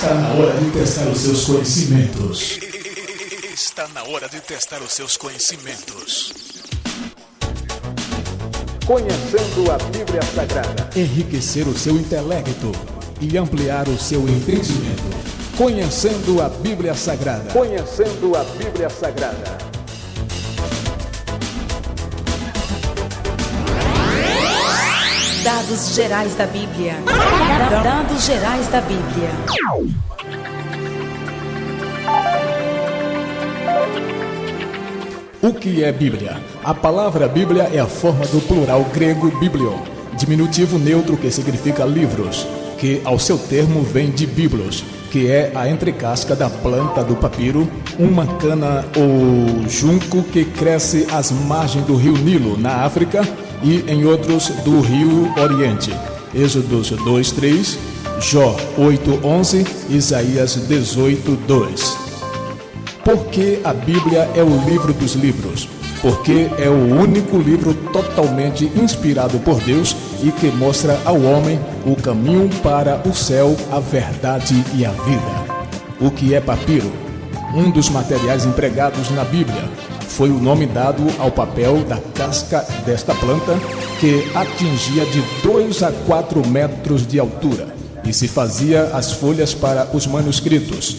Está na hora de testar os seus conhecimentos. Está na hora de testar os seus conhecimentos. Conhecendo a Bíblia Sagrada. Enriquecer o seu intelecto e ampliar o seu entendimento. Conhecendo a Bíblia Sagrada. Conhecendo a Bíblia Sagrada. Dados gerais da Bíblia. Dados gerais da Bíblia. O que é Bíblia? A palavra Bíblia é a forma do plural grego biblion, diminutivo neutro que significa livros, que ao seu termo vem de biblos, que é a entrecasca da planta do papiro, uma cana ou junco que cresce às margens do rio Nilo, na África, e em outros do rio Oriente. Êxodos 2:3, Jó 8:11, Isaías 18:2. Por que a Bíblia é o livro dos livros? Porque é o único livro totalmente inspirado por Deus e que mostra ao homem o caminho para o céu, a verdade e a vida. O que é papiro? Um dos materiais empregados na Bíblia. Foi o nome dado ao papel da casca desta planta, que atingia de 2 a 4 metros de altura e se fazia as folhas para os manuscritos.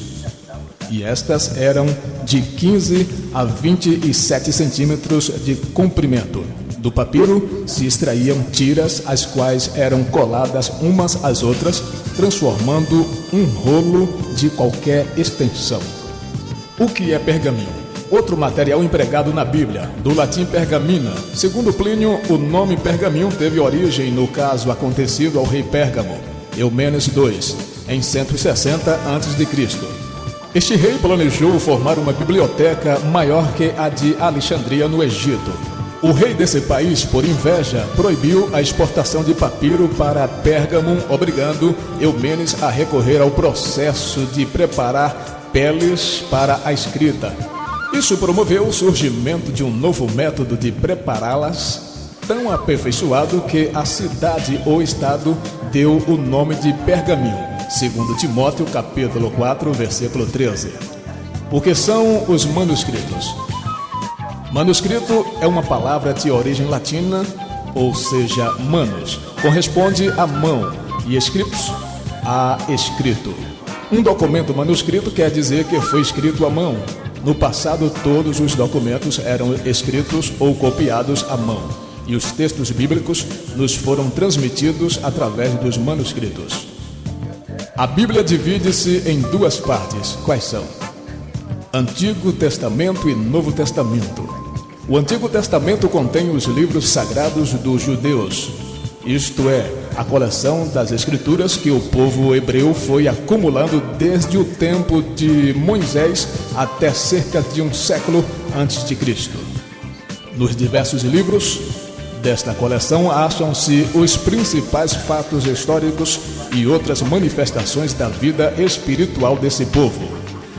E estas eram de 15 a 27 centímetros de comprimento. Do papiro se extraíam tiras, as quais eram coladas umas às outras, transformando um rolo de qualquer extensão. O que é pergaminho? Outro material empregado na Bíblia, do latim pergamina. Segundo Plínio, o nome pergaminho teve origem no caso acontecido ao rei Pérgamo, Eumenes II, em 160 a.C. Este rei planejou formar uma biblioteca maior que a de Alexandria, no Egito. O rei desse país, por inveja, proibiu a exportação de papiro para Pérgamo, obrigando Eumenes a recorrer ao processo de preparar peles para a escrita. Isso promoveu o surgimento de um novo método de prepará-las, tão aperfeiçoado que a cidade ou estado deu o nome de Pergaminho, segundo Timóteo capítulo 4, versículo 13. O que são os manuscritos? Manuscrito é uma palavra de origem latina, ou seja, manus, corresponde a mão, e scriptus a escrito. Um documento manuscrito quer dizer que foi escrito à mão. No passado, todos os documentos eram escritos ou copiados à mão, e os textos bíblicos nos foram transmitidos através dos manuscritos. A Bíblia divide-se em duas partes. Quais são? Antigo Testamento e Novo Testamento. O Antigo Testamento contém os livros sagrados dos judeus, isto é, a coleção das escrituras que o povo hebreu foi acumulando desde o tempo de Moisés até cerca de um século antes de Cristo. Nos diversos livros desta coleção acham-se os principais fatos históricos e outras manifestações da vida espiritual desse povo.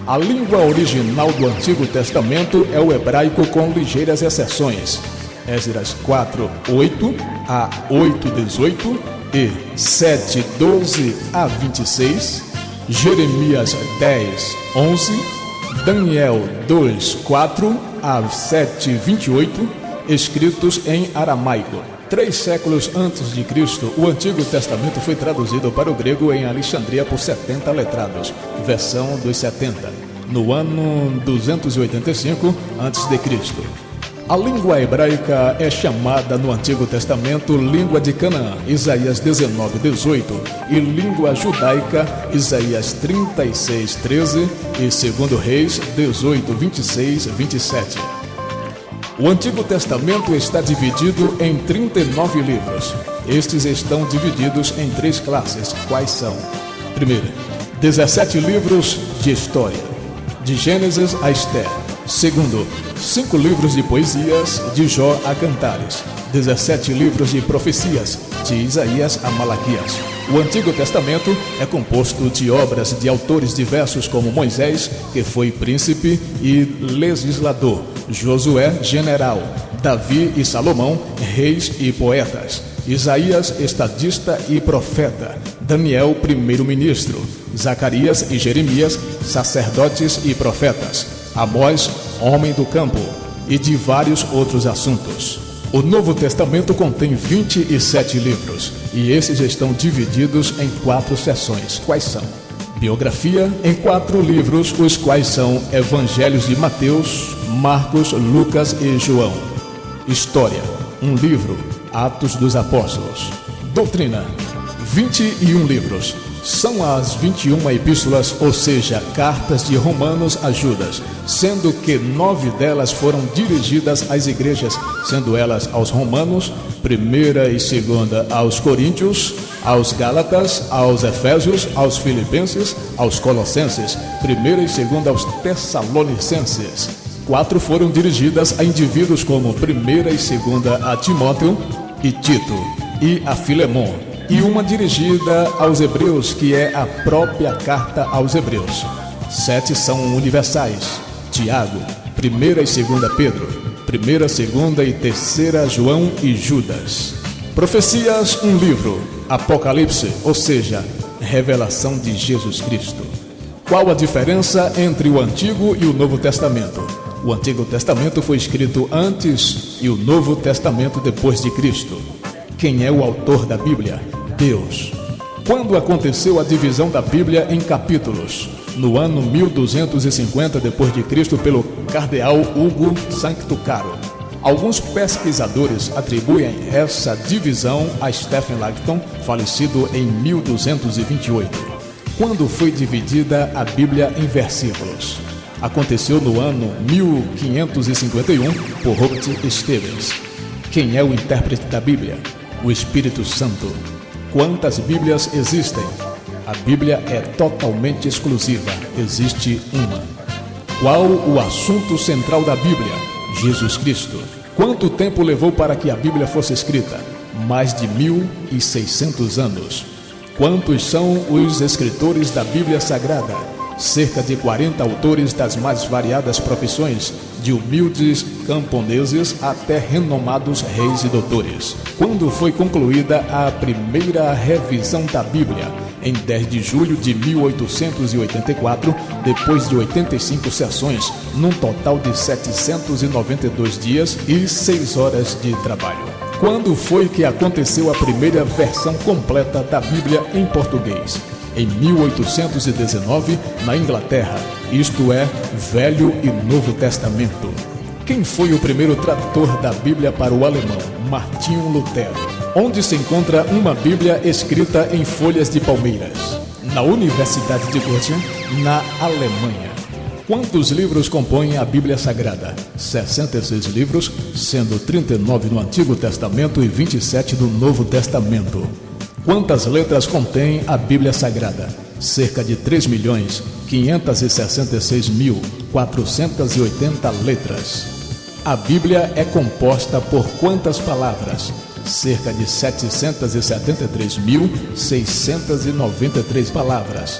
A língua original do Antigo Testamento é o hebraico, com ligeiras exceções. Esdras 4:8 a 8:18 e 7:12 a 26, Jeremias 10:11, Daniel 2:4 a 7:28, escritos em aramaico. 3 séculos antes de Cristo, o Antigo Testamento foi traduzido para o grego em Alexandria por 70 letrados, versão dos 70, no ano 285 a.C. A língua hebraica é chamada no Antigo Testamento língua de Canaã, Isaías 19:18, e língua judaica, Isaías 36:13 e 2 Reis 18:26-27. O Antigo Testamento está dividido em 39 livros. Estes estão divididos em 3 classes. Quais são? Primeiro, 17 livros de história, de Gênesis a Esther. Segundo, 5 livros de poesias, de Jó a Cantares. 17 livros de profecias, de Isaías a Malaquias. O Antigo Testamento é composto de obras de autores diversos como Moisés, que foi príncipe e legislador, Josué, general, Davi e Salomão, reis e poetas, Isaías, estadista e profeta, Daniel, primeiro-ministro, Zacarias e Jeremias, sacerdotes e profetas, Amós, homem do campo, e de vários outros assuntos. O Novo Testamento contém 27 livros, e esses estão divididos em 4 seções. Quais são? Biografia, em 4 livros, os quais são Evangelhos de Mateus, Marcos, Lucas e João. História, 1 livro, Atos dos Apóstolos. Doutrina, 21 livros. São as 21 epístolas, ou seja, cartas de Romanos a Judas, sendo que 9 delas foram dirigidas às igrejas, sendo elas aos Romanos, 1ª e 2ª aos Coríntios, aos Gálatas, aos Efésios, aos Filipenses, aos Colossenses, 1ª e 2ª aos Tessalonicenses. 4 foram dirigidas a indivíduos como 1ª e 2ª a Timóteo e Tito e a Filemon, e uma dirigida aos Hebreus, que é a própria carta aos Hebreus. 7 são universais: Tiago, 1ª e 2ª Pedro, 1ª, 2ª e 3ª João e Judas. Profecias, 1 livro, Apocalipse, ou seja, revelação de Jesus Cristo. Qual a diferença entre o Antigo e o Novo Testamento? O Antigo Testamento foi escrito antes e o Novo Testamento depois de Cristo. Quem é o autor da Bíblia? Deus. Quando aconteceu a divisão da Bíblia em capítulos? No ano 1250 d.C. pelo cardeal Hugo Sancto Caro. Alguns pesquisadores atribuem essa divisão a Stephen Langton, falecido em 1228. Quando foi dividida a Bíblia em versículos? Aconteceu no ano 1551 por Robert Stevens. Quem é o intérprete da Bíblia? O Espírito Santo. Quantas Bíblias existem? A Bíblia é totalmente exclusiva, existe uma. Qual o assunto central da Bíblia? Jesus Cristo. Quanto tempo levou para que a Bíblia fosse escrita? Mais de 1600 anos. Quantos são os escritores da Bíblia Sagrada? Cerca de 40 autores das mais variadas profissões, de humildes camponeses até renomados reis e doutores. Quando foi concluída a primeira revisão da Bíblia? Em 10 de julho de 1884, depois de 85 sessões, num total de 792 dias e 6 horas de trabalho. Quando foi que aconteceu a primeira versão completa da Bíblia em português? Em 1819, na Inglaterra, isto é, Velho e Novo Testamento. Quem foi o primeiro tradutor da Bíblia para o alemão? Martinho Lutero. Onde se encontra uma Bíblia escrita em folhas de palmeiras? Na Universidade de Göttingen, na Alemanha. Quantos livros compõem a Bíblia Sagrada? 66 livros, sendo 39 no Antigo Testamento e 27 no Novo Testamento. Quantas letras contém a Bíblia Sagrada? Cerca de 3.566.480 letras. A Bíblia é composta por quantas palavras? Cerca de 773.693 palavras.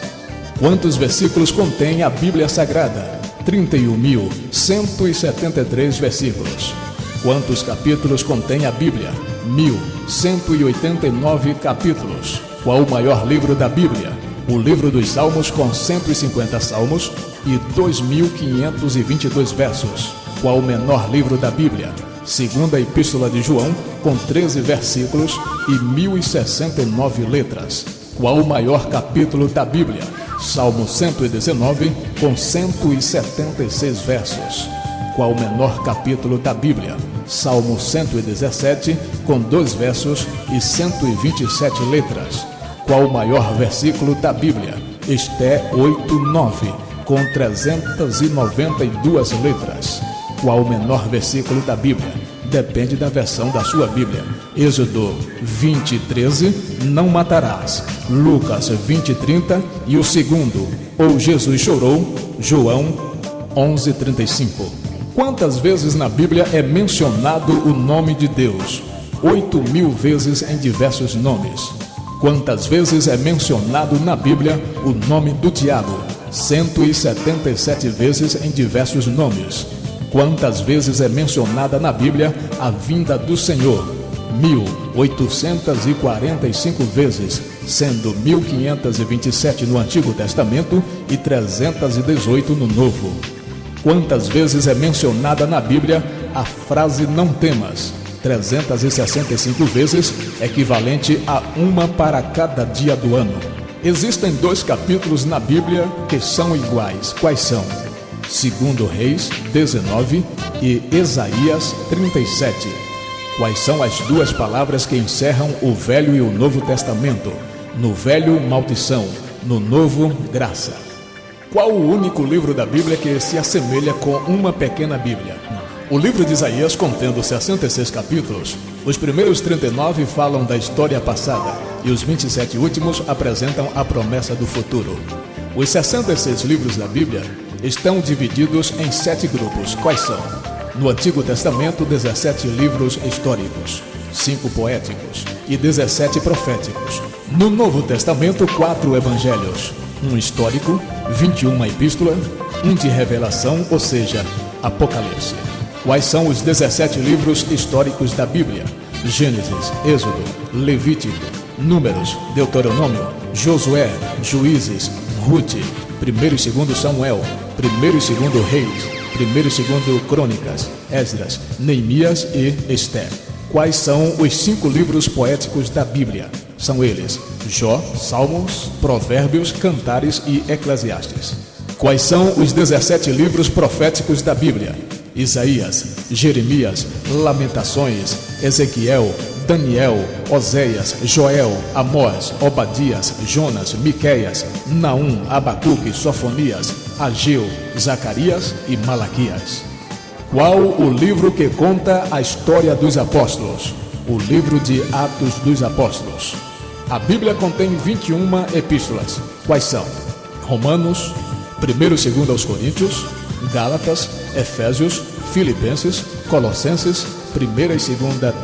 Quantos versículos contém a Bíblia Sagrada? 31.173 versículos. Quantos capítulos contém a Bíblia? 1.189 capítulos. Qual o maior livro da Bíblia? O livro dos Salmos, com 150 salmos e 2.522 versos. Qual o menor livro da Bíblia? Segunda Epístola de João, com 13 versículos e 1.069 letras. Qual o maior capítulo da Bíblia? Salmo 119, com 176 versos. Qual o menor capítulo da Bíblia? Salmo 117, com 2 versos e 127 letras. Qual o maior versículo da Bíblia? Esté 8:9, com 392 letras. Qual o menor versículo da Bíblia? Depende da versão da sua Bíblia. Êxodo 20:13, não matarás. Lucas 20:30 e o segundo, ou Jesus chorou, João 11:35. Quantas vezes na Bíblia é mencionado o nome de Deus? 8.000 vezes em diversos nomes. Quantas vezes é mencionado na Bíblia o nome do diabo? 177 vezes em diversos nomes. Quantas vezes é mencionada na Bíblia a vinda do Senhor? 1.000. 845 vezes, sendo 1527 no Antigo Testamento e 318 no Novo. Quantas vezes é mencionada na Bíblia a frase não temas? 365 vezes, equivalente a uma para cada dia do ano. Existem 2 capítulos na Bíblia que são iguais. Quais são? 2 Reis 19 e Isaías 37. Quais são as 2 palavras que encerram o Velho e o Novo Testamento? No Velho, maldição. No Novo, graça. Qual o único livro da Bíblia que se assemelha com uma pequena Bíblia? O livro de Isaías, contendo 66 capítulos, os primeiros 39 falam da história passada e os 27 últimos apresentam a promessa do futuro. Os 66 livros da Bíblia estão divididos em 7 grupos. Quais são? No Antigo Testamento, 17 livros históricos, 5 poéticos e 17 proféticos. No Novo Testamento, 4 evangelhos, 1 histórico, 21 epístola, 1 de revelação, ou seja, Apocalipse. Quais são os 17 livros históricos da Bíblia? Gênesis, Êxodo, Levítico, Números, Deuteronômio, Josué, Juízes, Ruth, 1 e 2 Samuel, 1 e 2 Reis, 1 e 2 Crônicas, Esdras, Neemias e Esther. Quais são os 5 livros poéticos da Bíblia? São eles: Jó, Salmos, Provérbios, Cantares e Eclesiastes. Quais são os 17 livros proféticos da Bíblia? Isaías, Jeremias, Lamentações, Ezequiel, Daniel, Oséias, Joel, Amós, Obadias, Jonas, Miqueias, Naum, Abacuque, Sofonias, Ageu, Zacarias e Malaquias. Qual o livro que conta a história dos apóstolos? O livro de Atos dos Apóstolos. A Bíblia contém 21 epístolas. Quais são? Romanos, 1 e 2 aos Coríntios, Gálatas, Efésios, Filipenses, Colossenses, 1 e 2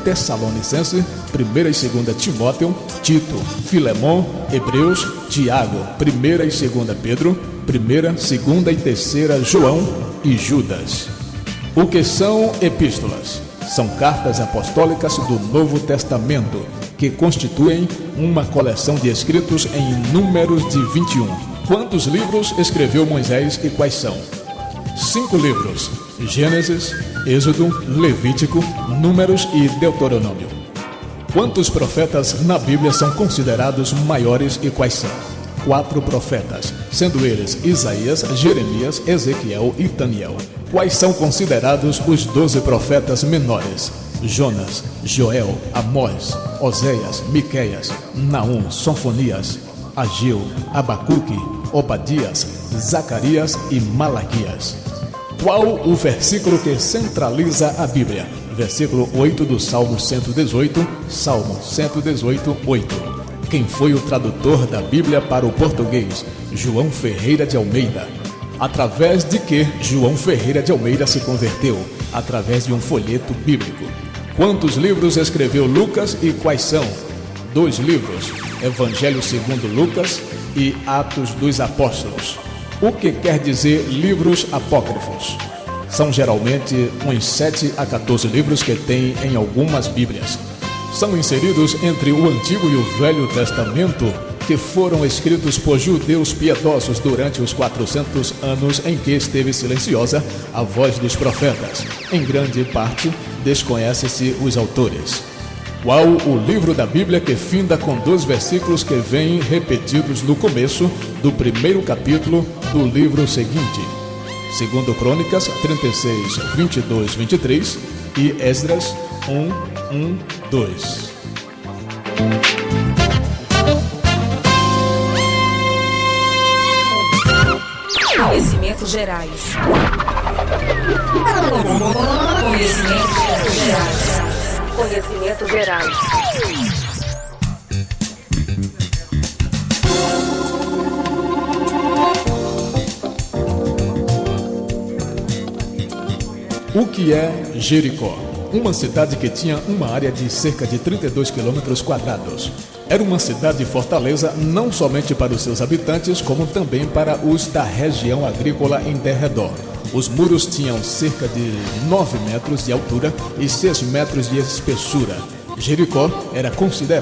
Tessalonicenses, 1 e 2 Timóteo, Tito, Filemão, Hebreus, Tiago, 1 e 2 Pedro, 1ª, 2ª e 3ª João e Judas. O que são epístolas? São cartas apostólicas do Novo Testamento, que constituem uma coleção de escritos em números de 21. Quantos livros escreveu Moisés e quais são? 5 livros: Gênesis, Êxodo, Levítico, Números e Deuteronômio. Quantos profetas na Bíblia são considerados maiores e quais são? 4 profetas, sendo eles Isaías, Jeremias, Ezequiel e Daniel. Quais são considerados os 12 profetas menores? Jonas, Joel, Amós, Oséias, Miqueias, Naum, Sofonias, Ageu, Abacuque, Obadias, Zacarias e Malaquias. Qual o versículo que centraliza a Bíblia? Versículo 8 do Salmo 118, Salmo 118, 8. Quem foi o tradutor da Bíblia para o português? João Ferreira de Almeida. Através de que João Ferreira de Almeida se converteu? Através de um folheto bíblico. Quantos livros escreveu Lucas e quais são? 2 livros, Evangelho segundo Lucas e Atos dos Apóstolos. O que quer dizer livros apócrifos? São geralmente uns 7 a 14 livros que tem em algumas Bíblias. São inseridos entre o Antigo e o Velho Testamento, que foram escritos por judeus piedosos durante os 400 anos em que esteve silenciosa a voz dos profetas. Em grande parte, desconhece-se os autores. Qual o livro da Bíblia que finda com 2 versículos que vêm repetidos no começo do primeiro capítulo do livro seguinte? 2 Crônicas 36, 22, 23 e Esdras 1, 1, 2. Conhecimentos gerais. Conhecimentos gerais. Conhecimentos gerais. O que é Jericó? Uma cidade que tinha uma área de cerca de 32 quilômetros quadrados. Era uma cidade-fortaleza não somente para os seus habitantes, como também para os da região agrícola em derredor. Os muros tinham cerca de 9 metros de altura e 6 metros de espessura. Jericó era considerada